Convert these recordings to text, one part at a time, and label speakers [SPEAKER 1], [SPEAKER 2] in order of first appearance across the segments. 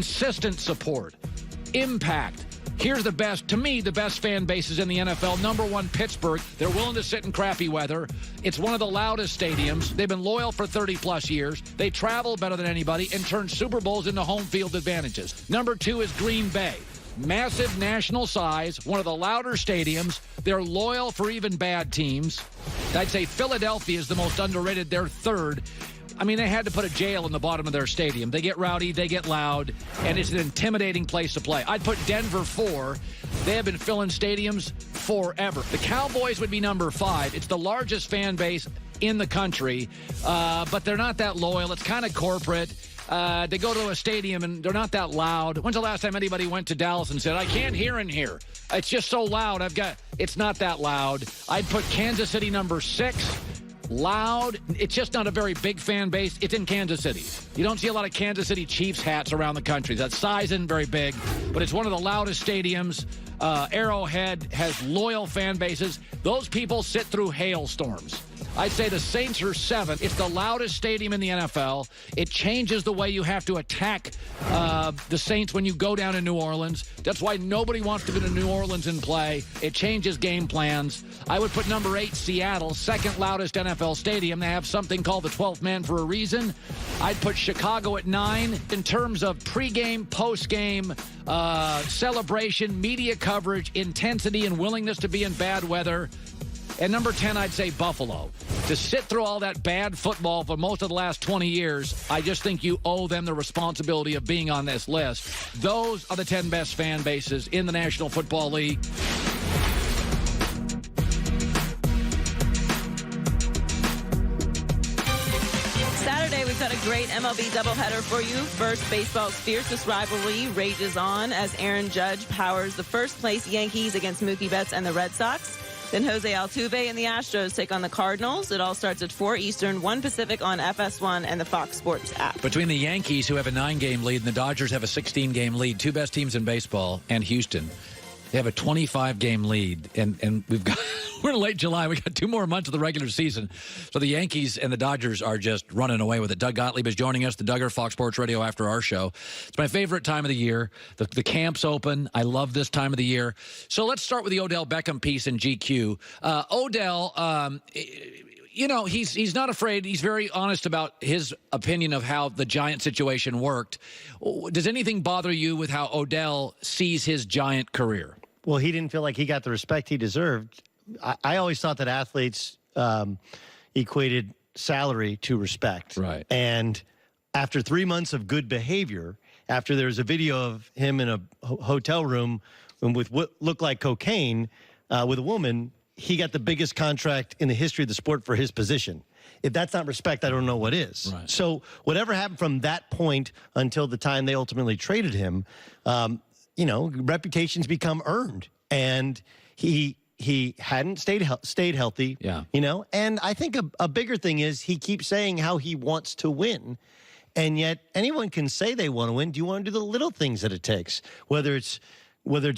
[SPEAKER 1] consistent support, impact. Here's the best, to me, the best fan bases in the NFL. Number one, Pittsburgh. They're willing to sit in crappy weather. It's one of the loudest stadiums. They've been loyal for 30-plus years. They travel better than anybody and turn Super Bowls into home field advantages. Number two is Green Bay. Massive national size, one of the louder stadiums. They're loyal for even bad teams. I'd say Philadelphia is the most underrated. They're third. I mean, they had to put a jail in the bottom of their stadium. They get rowdy, they get loud, and it's an intimidating place to play. I'd put Denver 4. They have been filling stadiums forever. The Cowboys would be number 5. It's the largest fan base in the country, but they're not that loyal. It's kind of corporate. They go to a stadium, and they're not that loud. When's the last time anybody went to Dallas and said, I can't hear in here? It's just so loud. It's not that loud. I'd put Kansas City number 6. Loud. It's just not a very big fan base. It's in Kansas City. You don't see a lot of Kansas City Chiefs hats around the country. That size isn't very big, but it's one of the loudest stadiums. Arrowhead has loyal fan bases. Those people sit through hailstorms. I'd say the Saints are 7. It's the loudest stadium in the NFL. It changes the way you have to attack the Saints when you go down in New Orleans. That's why nobody wants to go to New Orleans and play. It changes game plans. I would put number 8, Seattle, second loudest NFL stadium. They have something called the 12th man for a reason. I'd put Chicago at 9. In terms of pregame, postgame, celebration, media coverage, intensity, and willingness to be in bad weather. And number 10, I'd say Buffalo. To sit through all that bad football for most of the last 20 years, I just think you owe them the responsibility of being on this list. Those are the 10 best fan bases in the National Football League.
[SPEAKER 2] Saturday, we've got a great MLB doubleheader for you. First, baseball's fiercest rivalry rages on as Aaron Judge powers the first-place Yankees against Mookie Betts and the Red Sox. Then Jose Altuve and the Astros take on the Cardinals. It all starts at 4 Eastern, 1 Pacific on FS1 and the Fox Sports app.
[SPEAKER 1] Between the Yankees, who have a 9-game lead, and the Dodgers have a 16-game lead, two best teams in baseball, and Houston, they have a 25-game lead. And we're in late July. We got 2 more months of the regular season. So the Yankees and the Dodgers are just running away with it. Doug Gottlieb is joining us, the Duggar, Fox Sports Radio, after our show. It's my favorite time of the year. The camp's open. I love this time of the year. So let's start with the Odell Beckham piece in GQ. Odell, you know, he's not afraid. He's very honest about his opinion of how the Giant situation worked. Does anything bother you with how Odell sees his Giant career?
[SPEAKER 3] Well, he didn't feel like he got the respect he deserved. I always thought that athletes equated salary to respect.
[SPEAKER 1] Right.
[SPEAKER 3] And after 3 months of good behavior, after there was a video of him in a hotel room with what looked like cocaine with a woman, he got the biggest contract in the history of the sport for his position. If that's not respect, I don't know what is.
[SPEAKER 1] Right.
[SPEAKER 3] So whatever happened from that point until the time they ultimately traded him, you know, reputations become earned. And he hadn't stayed healthy,
[SPEAKER 1] yeah.
[SPEAKER 3] You know. And I think a bigger thing is he keeps saying how he wants to win. And yet anyone can say they want to win. Do you want to do the little things that it takes? Whether it's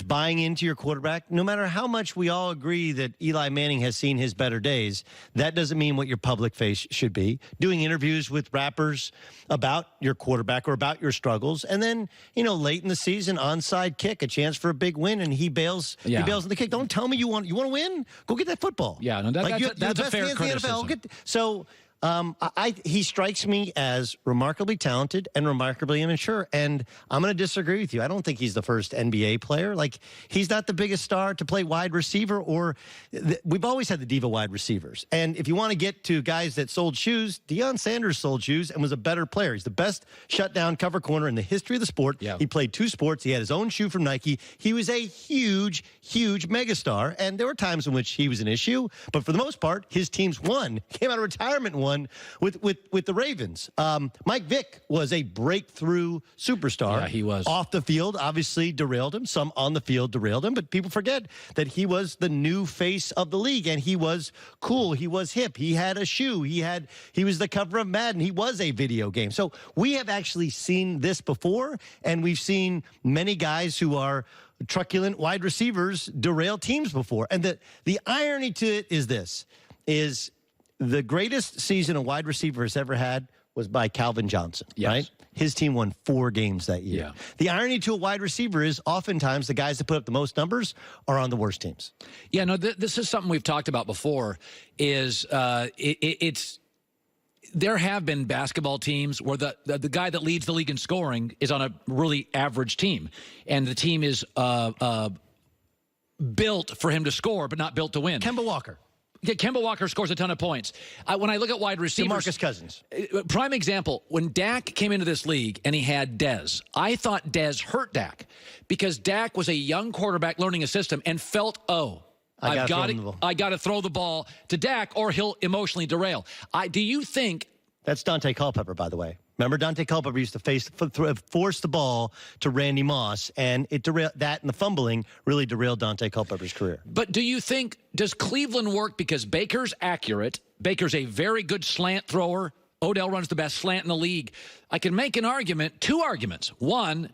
[SPEAKER 3] buying into your quarterback, no matter how much we all agree that Eli Manning has seen his better days, that doesn't mean what your public face should be. Doing interviews with rappers about your quarterback or about your struggles, and then, you know, late in the season, onside kick, a chance for a big win, and he bails.
[SPEAKER 1] Yeah.
[SPEAKER 3] He bails on the kick. Don't tell me you want to win. Go get that football.
[SPEAKER 1] Yeah, no, that's a fair criticism.
[SPEAKER 3] So. He strikes me as remarkably talented and remarkably immature, and I'm going to disagree with you. I don't think he's the first NBA player. Like, he's not the biggest star to play wide receiver, we've always had the diva wide receivers. And if you want to get to guys that sold shoes, Deion Sanders sold shoes and was a better player. He's the best shutdown cover corner in the history of the sport.
[SPEAKER 1] Yeah.
[SPEAKER 3] He played 2 sports. He had his own shoe from Nike. He was a huge, huge megastar, and there were times in which he was an issue, but for the most part, his teams won. Came out of retirement and won with the Ravens. Mike Vick was a breakthrough superstar.
[SPEAKER 1] Yeah, he was.
[SPEAKER 3] Off the field, obviously derailed him. Some on the field derailed him, but people forget that he was the new face of the league, and he was cool. He was hip. He had a shoe. He was the cover of Madden. He was a video game. So we have actually seen this before, and we've seen many guys who are truculent wide receivers derail teams before. And the irony to it is this, is the greatest season a wide receiver has ever had was by Calvin Johnson,
[SPEAKER 1] Yes.
[SPEAKER 3] right? His team won 4 games that year.
[SPEAKER 1] Yeah.
[SPEAKER 3] The irony to a wide receiver is oftentimes the guys that put up the most numbers are on the worst teams.
[SPEAKER 1] Yeah, no, this is something we've talked about before, is it's there have been basketball teams where the guy that leads the league in scoring is on a really average team, and the team is built for him to score, but not built to win.
[SPEAKER 3] Kemba Walker.
[SPEAKER 1] Yeah, Kemba Walker scores a ton of points. When I look at wide receivers,
[SPEAKER 3] DeMarcus Cousins.
[SPEAKER 1] Prime example, when Dak came into this league and he had Dez, I thought Dez hurt Dak because Dak was a young quarterback learning a system and felt, I got to throw the ball to Dak or he'll emotionally derail. Do you think...
[SPEAKER 3] That's Dante Culpepper, by the way. Remember, Dante Culpepper used to force the ball to Randy Moss, and it derailed that, and the fumbling really derailed Dante Culpepper's career.
[SPEAKER 1] But do you think, does Cleveland work because Baker's accurate? Baker's a very good slant thrower. Odell runs the best slant in the league. I can make an argument, 2 arguments. One,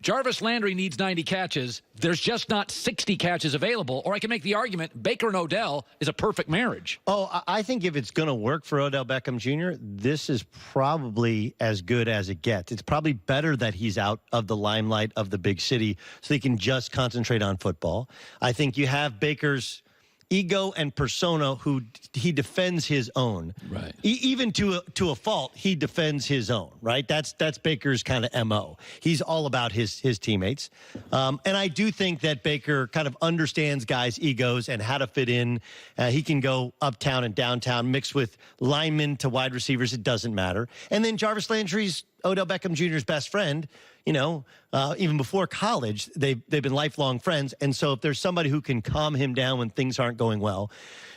[SPEAKER 1] Jarvis Landry needs 90 catches. There's just not 60 catches available. Or I can make the argument Baker and Odell is a perfect marriage.
[SPEAKER 3] Oh, I think if it's going to work for Odell Beckham Jr., this is probably as good as it gets. It's probably better that he's out of the limelight of the big city so he can just concentrate on football. I think you have Baker's ego and persona who he defends his own.
[SPEAKER 1] Right.
[SPEAKER 3] Even to a fault, he defends his own, right? That's Baker's kind of MO. He's all about his teammates. And I do think that Baker kind of understands guys' egos and how to fit in. He can go uptown and downtown, mix with linemen to wide receivers. It doesn't matter. And then Jarvis Landry's Odell Beckham Jr.'s best friend. Even before college, they've been lifelong friends. And so if there's somebody who can calm him down when things aren't going well,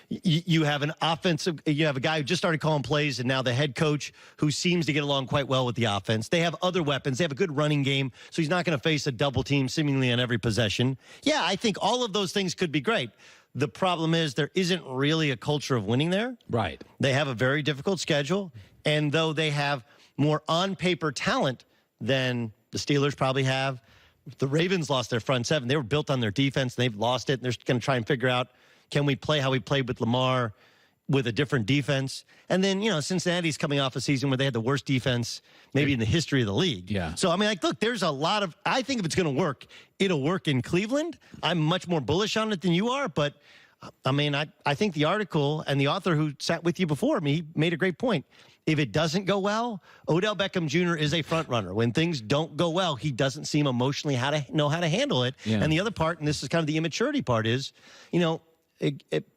[SPEAKER 3] you have a guy who just started calling plays and now the head coach who seems to get along quite well with the offense. They have other weapons. They have a good running game, so he's not going to face a double team seemingly on every possession. Yeah, I think all of those things could be great. The problem is there isn't really a culture of winning there.
[SPEAKER 1] Right.
[SPEAKER 3] They have a very difficult schedule, and though they have more on-paper talent than the Steelers probably have, the Ravens lost their front 7. They were built on their defense, and they've lost it, and they're going to try and figure out, can we play how we played with Lamar with a different defense? And then, Cincinnati's coming off a season where they had the worst defense maybe in the history of the league.
[SPEAKER 1] Yeah.
[SPEAKER 3] So, look, there's a lot of – I think if it's going to work, it'll work in Cleveland. I'm much more bullish on it than you are, but, I think the article and the author who sat with you before me made a great point. If it doesn't go well, Odell Beckham Jr. is a front runner. When things don't go well, he doesn't seem emotionally know how to handle it. Yeah. And the other part, and this is kind of the immaturity part, is,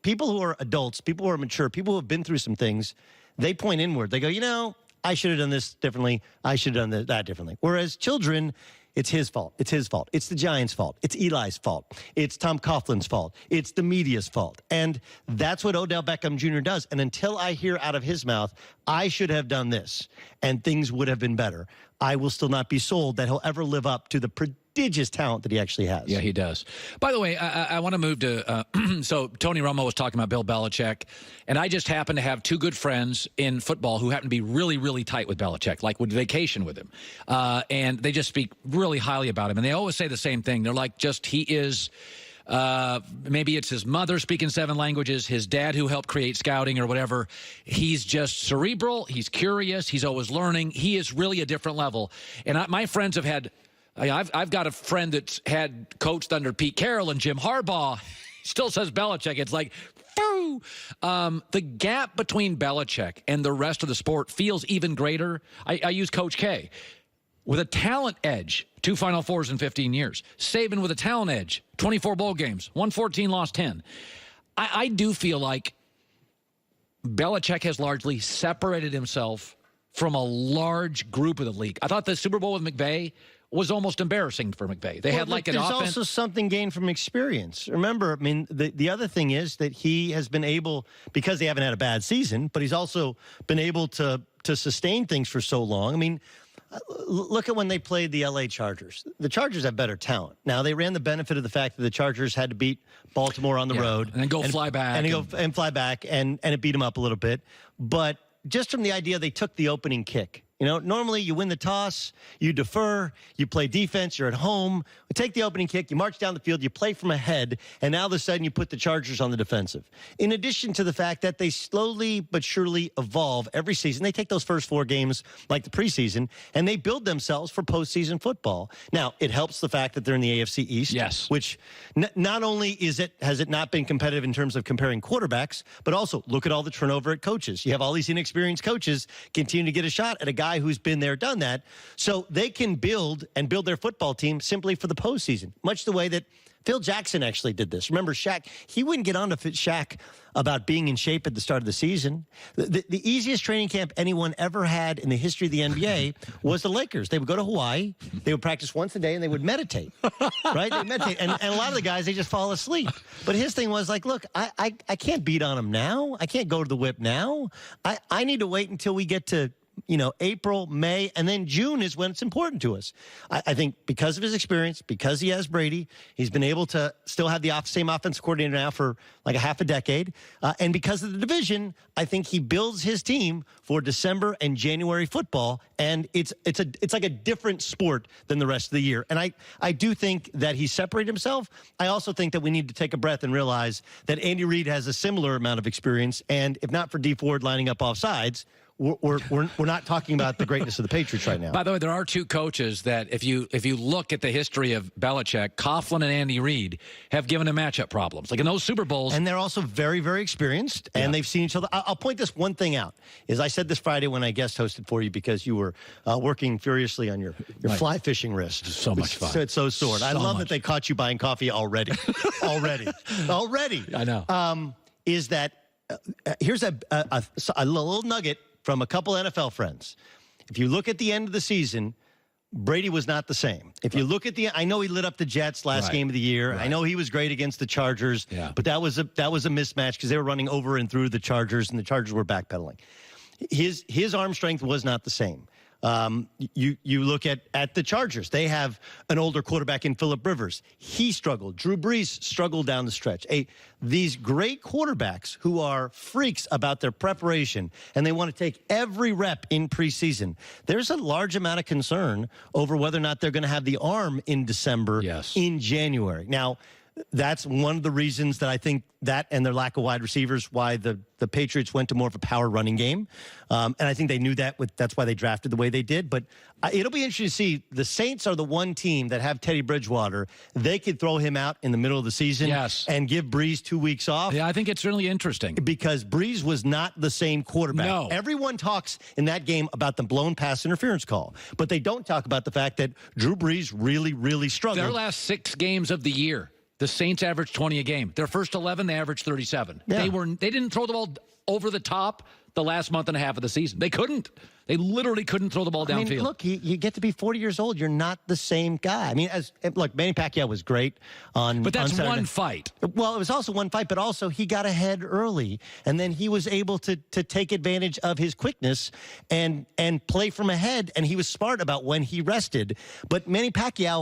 [SPEAKER 3] people who are adults, people who are mature, people who have been through some things, they point inward. They go, I should have done this differently. I should have done that differently. Whereas children, it's his fault. It's his fault. It's the Giants' fault. It's Eli's fault. It's Tom Coughlin's fault. It's the media's fault. And that's what Odell Beckham Jr. does. And until I hear out of his mouth, I should have done this and things would have been better, I will still not be sold that he'll ever live up to the prodigious talent that he actually has.
[SPEAKER 1] Yeah, he does. By the way, I want to move to so Tony Romo was talking about Bill Belichick, and I just happen to have 2 good friends in football who happen to be really, really tight with Belichick, like would vacation with him. And they just speak really highly about him. And they always say the same thing. They're like, he is... maybe it's his mother speaking 7 languages, his dad who helped create scouting or whatever. He's just cerebral. He's curious. He's always learning. He is really a different level. And my friends have had, I've got a friend that's had coached under Pete Carroll and Jim Harbaugh. Still says Belichick. It's like, foo. The gap between Belichick and the rest of the sport feels even greater. I use Coach K. With a talent edge, 2 Final Fours in 15 years. Saban with a talent edge, 24 bowl games, won 14, lost 10. I do feel like Belichick has largely separated himself from a large group of the league. I thought the Super Bowl with McVay was almost embarrassing for McVay. They had like an offense.
[SPEAKER 3] There's also something gained from experience. Remember, the other thing is that he has been able, because they haven't had a bad season, but he's also been able to sustain things for so long. Look at when they played the L.A. Chargers. The Chargers have better talent. Now, they ran the benefit of the fact that the Chargers had to beat Baltimore on the road.
[SPEAKER 1] And then fly back.
[SPEAKER 3] And fly back, and it beat them up a little bit. But just from the idea they took the opening kick You know, normally you win the toss, you defer, you play defense, you're at home, you take the opening kick, you march down the field, you play from ahead, and now all of a sudden you put the Chargers on the defensive. In addition to the fact that they slowly but surely evolve every season. They take those first 4 games like the preseason, and they build themselves for postseason football. Now, it helps the fact that they're in the AFC East,
[SPEAKER 1] yes,
[SPEAKER 3] which not only has it not been competitive in terms of comparing quarterbacks, but also look at all the turnover at coaches. You have all these inexperienced coaches continue to get a shot at a guy who's been there, done that. So they can build their football team simply for the postseason, much the way that Phil Jackson actually did this. Remember, Shaq, he wouldn't get on to Shaq about being in shape at the start of the season. The easiest training camp anyone ever had in the history of the NBA was the Lakers. They would go to Hawaii, they would practice once a day, and they would meditate, right? They would meditate. And a lot of the guys, they just fall asleep. But his thing was like, look, I can't beat on him now. I can't go to the whip now. I need to wait until we get to April, May, and then June is when it's important to us. I think because of his experience, because he has Brady, he's been able to still have the same offensive coordinator now for like a half a decade. And because of the division, I think he builds his team for December and January football. And it's like a different sport than the rest of the year. And I do think that he separated himself. I also think that we need to take a breath and realize that Andy Reid has a similar amount of experience. And if not for Dee Ford lining up off sides, we're not talking about the greatness of the Patriots right now.
[SPEAKER 1] By the way, there are 2 coaches that if you look at the history of Belichick, Coughlin and Andy Reid have given him matchup problems. Like in those Super Bowls.
[SPEAKER 3] And they're also very, very experienced, and they've seen each other. I'll point this one thing out. Is I said this Friday when I guest hosted for you because you were working furiously on your fly fishing wrist.
[SPEAKER 1] So much fun.
[SPEAKER 3] It's so sore. I love that they caught you buying coffee already. already.
[SPEAKER 1] I know.
[SPEAKER 3] Is that here's a little nugget from a couple NFL friends. If you look at the end of the season, Brady was not the same. If you look at I know he lit up the Jets last game of the year. I know he was great against the Chargers, but that was a mismatch because they were running over and through the Chargers, and the Chargers were backpedaling. His arm strength was not the same. You look at the Chargers. They have an older quarterback in Phillip Rivers. He struggled. Drew Brees struggled down the stretch. These great quarterbacks who are freaks about their preparation, and they want to take every rep in preseason. There's a large amount of concern over whether or not they're going to have the arm in December, in January. Now, that's one of the reasons that I think that and their lack of wide receivers, why the Patriots went to more of a power running game. And I think they knew that's why they drafted the way they did. But it'll be interesting to see. The Saints are the one team that have Teddy Bridgewater. They could throw him out in the middle of the season and give Breeze 2 weeks off.
[SPEAKER 1] Yeah, I think it's really interesting.
[SPEAKER 3] Because Breeze was not the same quarterback.
[SPEAKER 1] No.
[SPEAKER 3] Everyone talks in that game about the blown pass interference call. But they don't talk about the fact that Drew Brees really, really struggled.
[SPEAKER 1] Their last 6 games of the year, the Saints averaged 20 a game. Their first 11, they averaged 37.
[SPEAKER 3] Yeah.
[SPEAKER 1] They didn't throw the ball over the top the last month and a half of the season. They couldn't. They literally couldn't throw the ball downfield.
[SPEAKER 3] I mean, look, you get to be 40 years old. You're not the same guy. I mean, look, Manny Pacquiao was great
[SPEAKER 1] But that's
[SPEAKER 3] on
[SPEAKER 1] one fight.
[SPEAKER 3] Well, it was also one fight, but also he got ahead early, and then he was able to take advantage of his quickness and play from ahead, and he was smart about when he rested. But Manny Pacquiao